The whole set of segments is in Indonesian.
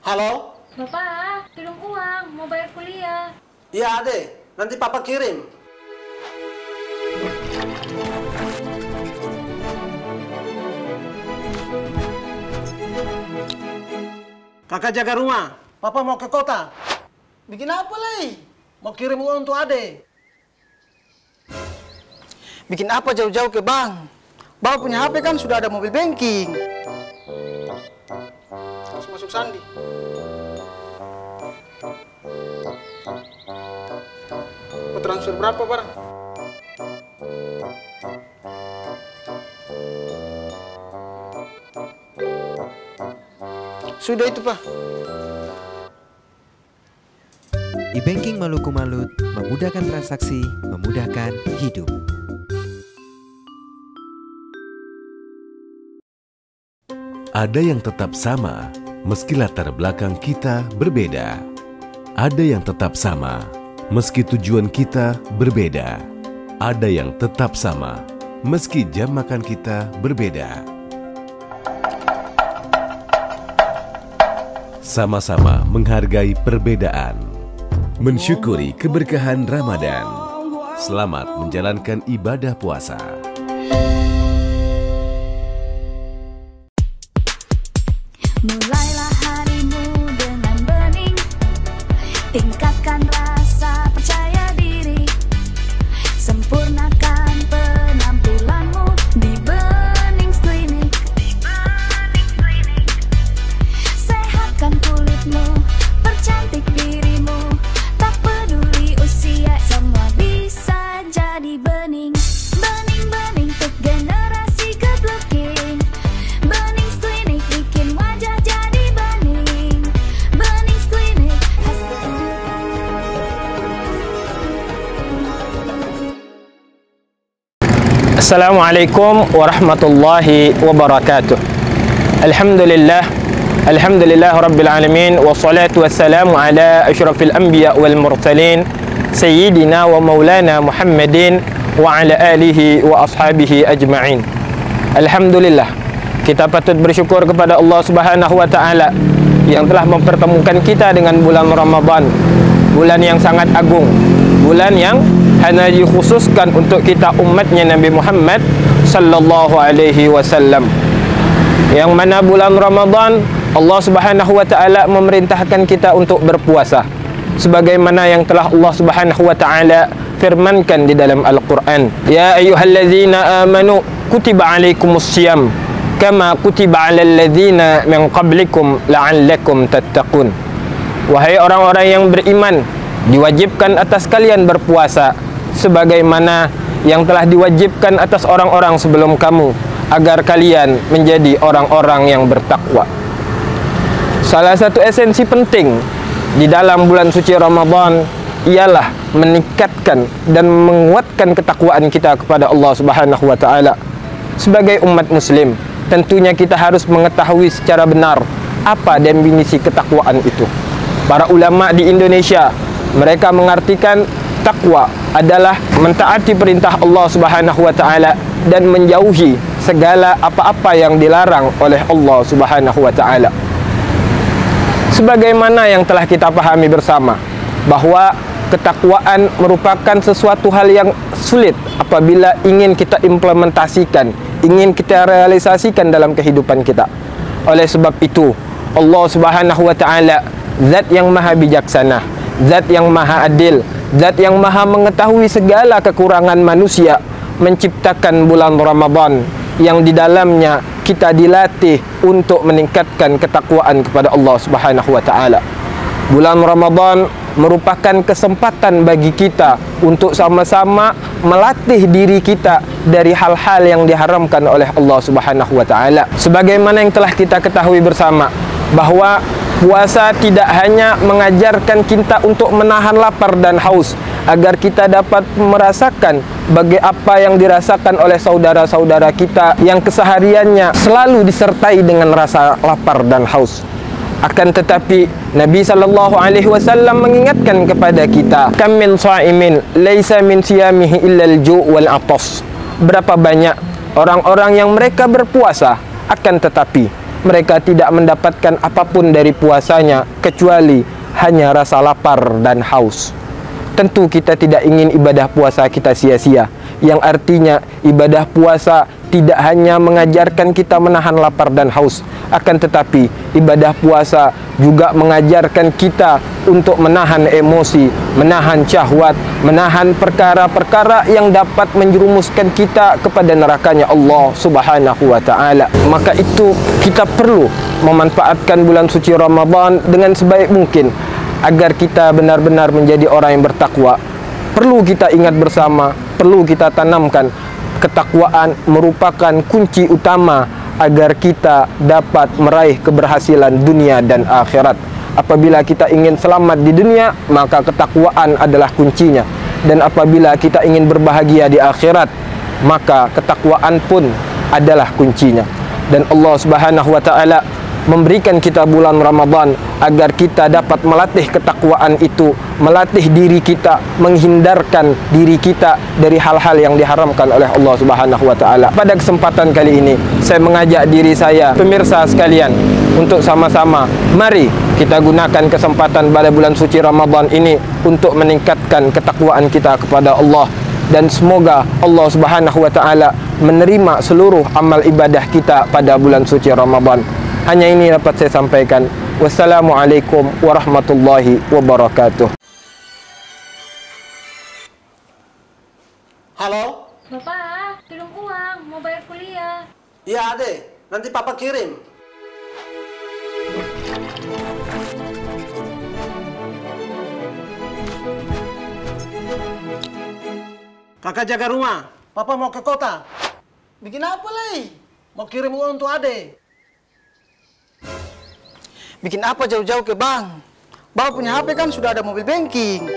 Halo? Bapak, kirim uang, mau bayar kuliah. Iya, Ade. Nanti Papa kirim. Kakak jaga rumah. Papa mau ke kota. Bikin apa, Lei? Mau kirim uang untuk Ade. Bikin apa jauh-jauh ke bank? Bapak punya HP kan sudah ada mobil banking. Harus masuk sandi. Mau transfer berapa, Barang? Sudah itu, Pak. E-banking Maluku Malut memudahkan transaksi, memudahkan hidup. Ada yang tetap sama, meski latar belakang kita berbeda. Ada yang tetap sama, meski tujuan kita berbeda. Ada yang tetap sama, meski jam makan kita berbeda. Sama-sama menghargai perbedaan, mensyukuri keberkahan Ramadan. Selamat menjalankan ibadah puasa. Mulailah harimu dengan bening, tingkatkan rasa percaya diri, sempurnakan penampilanmu di Benings Klinik. Sehatkan kulitmu, percantik dirimu, tak peduli usia, semua bisa jadi bening. Bening-bening untuk generasi good looking. Benings Klinik bikin wajah jadi bening. Benings Klinik. Assalamualaikum warahmatullahi wabarakatuh. Alhamdulillah rabbil alamin, wassalatu wassalamu ala asyrafil anbiya wal mursalin, sayyidina wa maulana Muhammadin wa ala alihi wa ashabihi ajma'in. Alhamdulillah, kita patut bersyukur kepada Allah Subhanahu wa taala yang telah mempertemukan kita dengan bulan Ramadan, bulan yang sangat agung, bulan yang hanya dikhususkan untuk kita umatnya Nabi Muhammad sallallahu alaihi wasallam. Yang mana bulan Ramadan Allah Subhanahu wa taala memerintahkan kita untuk berpuasa sebagaimana yang telah Allah Subhanahu wa taala firmankan di dalam Al-Qur'an. Ya ayyuhallazina amanu kutiba alaikumussyiyam kama kutiba alal ladzina min qablikum la'allakum tattaqun. Wahai orang-orang yang beriman, diwajibkan atas kalian berpuasa sebagaimana yang telah diwajibkan atas orang-orang sebelum kamu, agar kalian menjadi orang-orang yang bertakwa. Salah satu esensi penting di dalam bulan suci Ramadan ialah meningkatkan dan menguatkan ketakwaan kita kepada Allah Subhanahu wa taala. Sebagai umat muslim, tentunya kita harus mengetahui secara benar apa definisi ketakwaan itu. Para ulama di Indonesia, mereka mengartikan takwa adalah mentaati perintah Allah Subhanahu wa taala dan menjauhi segala apa-apa yang dilarang oleh Allah Subhanahu wa taala. Sebagaimana yang telah kita pahami bersama, bahwa ketakwaan merupakan sesuatu hal yang sulit apabila ingin kita implementasikan, ingin kita realisasikan dalam kehidupan kita. Oleh sebab itu, Allah Subhanahu wa taala zat yang maha bijaksana, zat yang maha adil, zat yang maha mengetahui segala kekurangan manusia, menciptakan bulan Ramadan yang di dalamnya kita dilatih untuk meningkatkan ketakwaan kepada Allah Subhanahu wa taala. Bulan Ramadan merupakan kesempatan bagi kita untuk sama-sama melatih diri kita dari hal-hal yang diharamkan oleh Allah Subhanahu wa taala. Sebagaimana yang telah kita ketahui bersama, bahwa puasa tidak hanya mengajarkan kita untuk menahan lapar dan haus, agar kita dapat merasakan bagi apa yang dirasakan oleh saudara-saudara kita yang kesehariannya selalu disertai dengan rasa lapar dan haus. Akan tetapi Nabi sallallahu alaihi wasallam mengingatkan kepada kita, kam min shaimin laisa min siyamihi illa al-ju' wal 'atas. Berapa banyak orang-orang yang mereka berpuasa, akan tetapi mereka tidak mendapatkan apapun dari puasanya kecuali hanya rasa lapar dan haus. Tentu kita tidak ingin ibadah puasa kita sia-sia, yang artinya ibadah puasa tidak hanya mengajarkan kita menahan lapar dan haus, akan tetapi ibadah puasa juga mengajarkan kita untuk menahan emosi, menahan syahwat, menahan perkara-perkara yang dapat menjerumuskan kita kepada nerakanya Allah Subhanahu wa ta'ala. Maka itu kita perlu memanfaatkan bulan suci Ramadan dengan sebaik mungkin agar kita benar-benar menjadi orang yang bertakwa. Perlu kita ingat bersama, perlu kita tanamkan ketakwaan merupakan kunci utama agar kita dapat meraih keberhasilan dunia dan akhirat. Apabila kita ingin selamat di dunia, maka ketakwaan adalah kuncinya. Dan apabila kita ingin berbahagia di akhirat, maka ketakwaan pun adalah kuncinya. Dan Allah Subhanahu wa ta'ala memberikan kita bulan Ramadan agar kita dapat melatih ketakwaan itu, melatih diri kita, menghindarkan diri kita dari hal-hal yang diharamkan oleh Allah Subhanahu wa ta'ala. Pada kesempatan kali ini, saya mengajak diri saya, pemirsa sekalian, untuk sama-sama mari kita gunakan kesempatan pada bulan suci Ramadan ini untuk meningkatkan ketakwaan kita kepada Allah. Dan semoga Allah Subhanahu wa ta'ala menerima seluruh amal ibadah kita pada bulan suci Ramadan. Hanya ini dapat saya sampaikan. Wassalamualaikum warahmatullahi wabarakatuh. Halo? Bapak, tolong uang, mau bayar kuliah. Iya, Ade. Nanti Papa kirim. Kakak jaga rumah. Papa mau ke kota. Bikin apa, Lei? Mau kirim uang untuk Ade. Bikin apa jauh-jauh ke bank? Bapak punya HP kan sudah ada mobil banking.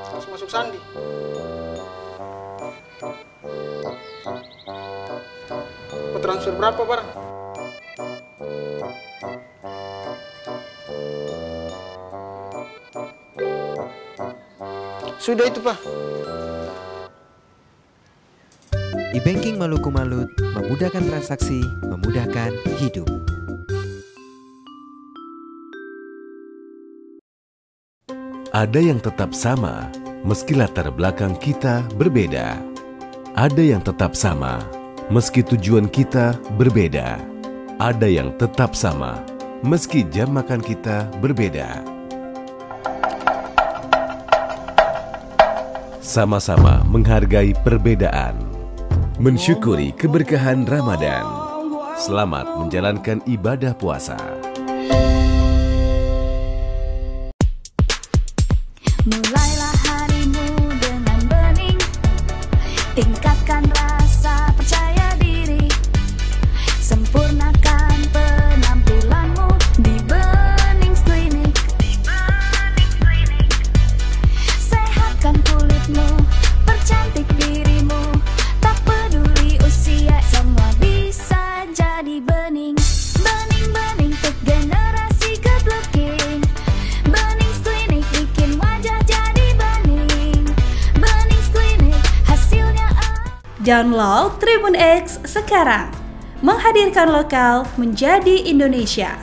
Harus masuk sandi. Mau transfer berapa, Pak? Sudah itu, Pak. E-banking Maluku Malut memudahkan transaksi, memudahkan hidup. Ada yang tetap sama, meski latar belakang kita berbeda. Ada yang tetap sama, meski tujuan kita berbeda. Ada yang tetap sama, meski jam makan kita berbeda. Sama-sama menghargai perbedaan, mensyukuri keberkahan Ramadan. Selamat menjalankan ibadah puasa. Mulailah harimu dengan bening, tingkatkan rasa percaya diri, sempurnakan penampilanmu di Bening Klinik. Sehatkan kulitmu, percantik dirimu, tak peduli usia, semua bisa jadi bening. Bening-bening untuk generasi good looking. Bening Klinik bikin wajah jadi bening. Bening Klinik hasilnya. Download Tribun X sekarang, menghadirkan lokal menjadi Indonesia.